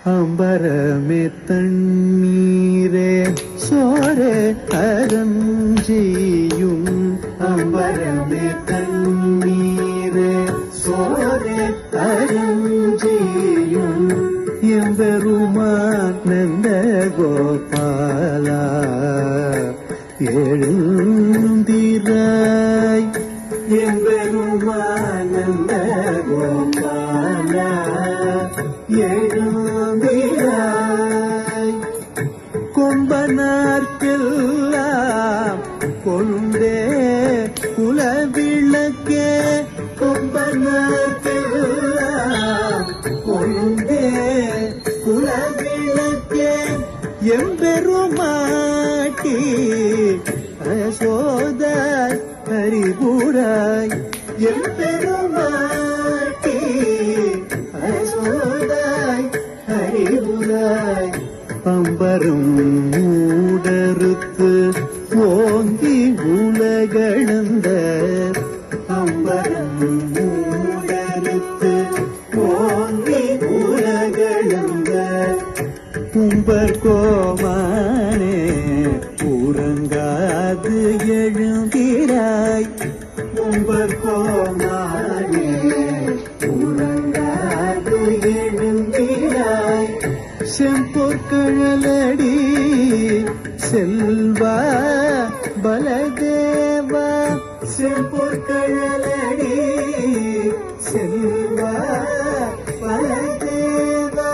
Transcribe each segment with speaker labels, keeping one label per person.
Speaker 1: அம்பரமே தண்ணீரே சோரே அருஞ்செய்யும் அம்பரமே தண்ணீரே சோரே அருஞ்செய்யும் எம்பெருமான் நந்த கோபாலா எழுந்திராய் எம்பெருமான் நந்த கோபாலா எழுந்திராய் கொம்பனார்க்கெல்லாம் கொண்டே குலவிளக்கே கொம்பனார்க்கெல்லாம் கொண்டே குலவிளக்கே எம்பெருமாட்டி அசோதாய் ஹரிபுராய் எம்பெருமாட்டி அசோதாய் ஹரிபுராய் பம்பரும் மூடறுத்து ஓங்கி உலகளந்த பம்பரும் மூடறுத்து ஓங்கி உலகளந்த கும்பர் கோமானே உறங்காது எழுந்திராய் கும்பர் கோமானே உறங்காது எழுந்திராய் செம்பொற்கழலடி செல்வா பலதேவா செம்பொற்கழலடி செல்வா பலதேவா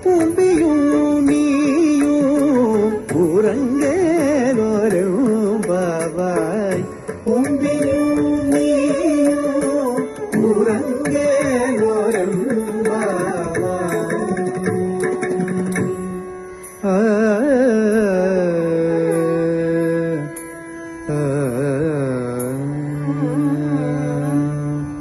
Speaker 1: பூம்பியும் நீயும் உறங்கேலோரும் பாவாய் பூம்பியும் நீயும் உறங்கேலோரும் பாவாய்